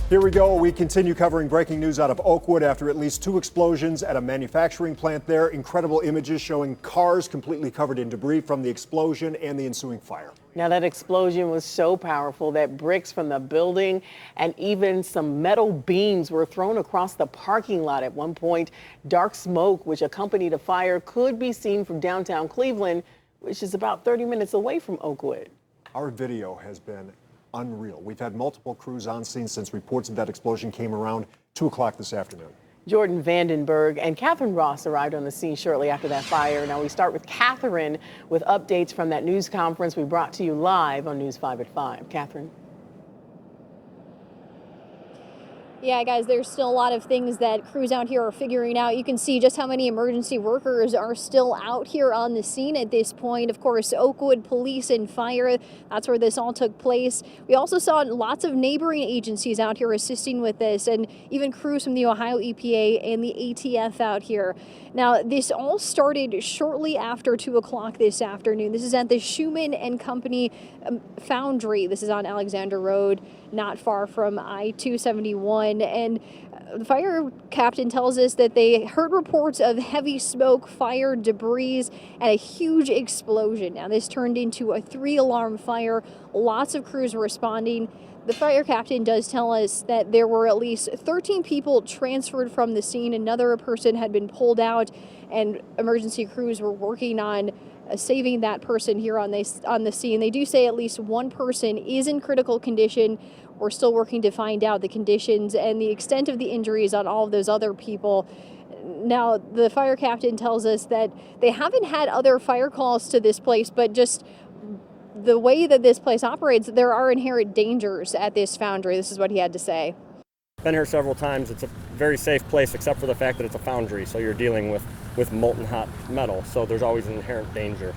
Here we go. We continue covering breaking news out of Oakwood after at least 2 explosions at a manufacturing plant there. Incredible images showing cars completely covered in debris from the explosion and the ensuing fire. Now, that explosion was so powerful that bricks from the building and even some metal beams were thrown across the parking lot. At one point, dark smoke, which accompanied a fire, could be seen from downtown Cleveland, which is about 30 minutes away from Oakwood. Our video has been unreal. We've had multiple crews on scene since reports of that explosion came around 2 o'clock this afternoon. Jordan Vandenberg and Catherine Ross arrived on the scene shortly after that fire. Now we start with Catherine with updates from that news conference we brought to you live on News 5 at 5. Catherine. Yeah, guys, there's still a lot of things that crews out here are figuring out. You can see just how many emergency workers are still out here on the scene at this point. Of course, Oakwood Police and Fire, that's where this all took place. We also saw lots of neighboring agencies out here assisting with this, and even crews from the Ohio EPA and the ATF out here. Now, this all started shortly after 2 o'clock this afternoon. This is at the Schumann and Company Foundry. This is on Alexander Road, not far from I-271. And the fire captain tells us that they heard reports of heavy smoke, fire, debris, and a huge explosion. Now, this turned into a 3-alarm fire. Lots of crews were responding. The fire captain does tell us that there were at least 13 people transferred from the scene. Another person had been pulled out, and emergency crews were working on saving that person here on the scene. They do say at least one person is in critical condition. We're still working to find out the conditions and the extent of the injuries on all of those other people. Now, the fire captain tells us that they haven't had other fire calls to this place, but just the way that this place operates, there are inherent dangers at this foundry. This is what he had to say. Been here several times. It's a very safe place, except for the fact that it's a foundry, so you're dealing with molten hot metal, so there's always an inherent danger.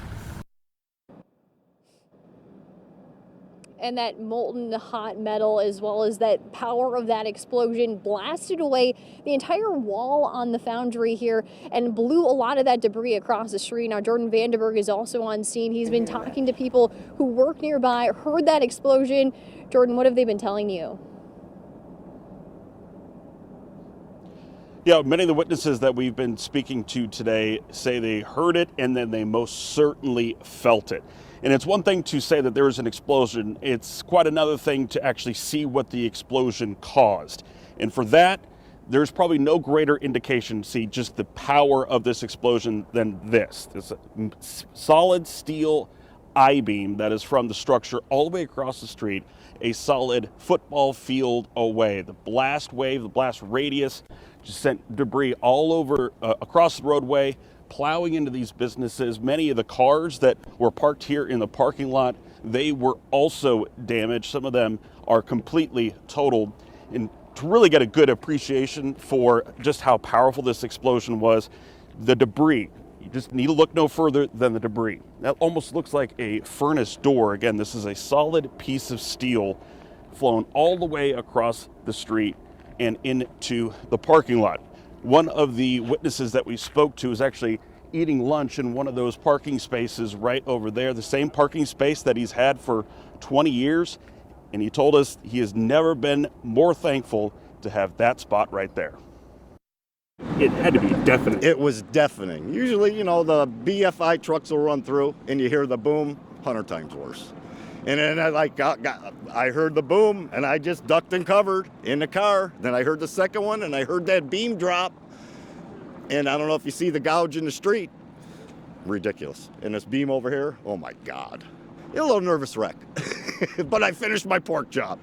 And that molten hot metal, as well as that power of that explosion, blasted away the entire wall on the foundry here and blew a lot of that debris across the street. Now, Jordan Vandenberg is also on scene. He's been talking to people who work nearby, heard that explosion. Jordan, what have they been telling you? Yeah, many of the witnesses that we've been speaking to today say they heard it and then they most certainly felt it. And it's one thing to say that there was an explosion. It's quite another thing to actually see what the explosion caused. And for that, there's probably no greater indication to see just the power of this explosion than this. It's a solid steel I-beam that is from the structure all the way across the street, a solid football field away. The blast wave, the blast radius just sent debris all over across the roadway, plowing into these businesses. Many of the cars that were parked here in the parking lot, they were also damaged. Some of them are completely totaled. And to really get a good appreciation for just how powerful this explosion was, the debris, you just need to look no further than the debris. That almost looks like a furnace door. Again, this is a solid piece of steel flown all the way across the street and into the parking lot. One of the witnesses that we spoke to is actually eating lunch in one of those parking spaces right over there, the same parking space that he's had for 20 years. And he told us he has never been more thankful to have that spot right there. It had to be deafening. It was deafening. Usually, you know, the BFI trucks will run through and you hear the boom, 100 times worse. And then I heard the boom and I just ducked and covered in the car. Then I heard the second one and I heard that beam drop. And I don't know if you see the gouge in the street. Ridiculous. And this beam over here, oh my God. A little nervous wreck. But I finished my pork chop.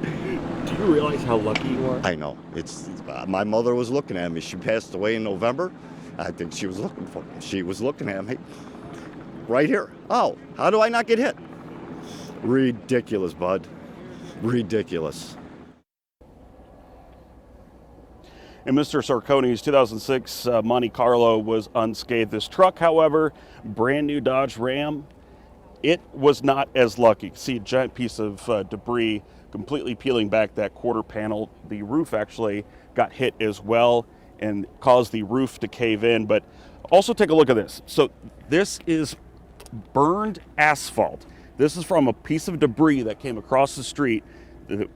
Do you realize how lucky you are? I know. It's my mother was looking at me. She passed away in November. I think she was looking for me. She was looking at me. Right here. Oh, how do I not get hit? Ridiculous, bud. Ridiculous. In Mr. Sarcone's 2006 Monte Carlo was unscathed. This truck, however, brand new Dodge Ram, it was not as lucky. See a giant piece of debris completely peeling back that quarter panel. The roof actually got hit as well and caused the roof to cave in. But also take a look at this. So this is burned asphalt. This is from a piece of debris that came across the street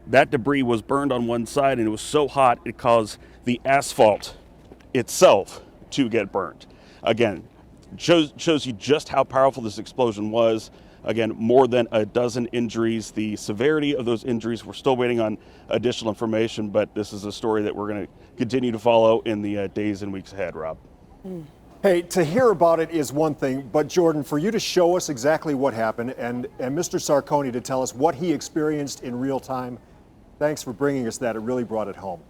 that debris was burned on one side, and it was so hot it caused the asphalt itself to get burned. Again, shows you just how powerful this explosion was. Again, more than a dozen injuries. The severity of those injuries, we're still waiting on additional information, but this is a story that we're going to continue to follow in the days and weeks ahead, Rob. Hey, to hear about it is one thing, but Jordan, for you to show us exactly what happened and Mr. Sarconi to tell us what he experienced in real time, thanks for bringing us that. It really brought it home.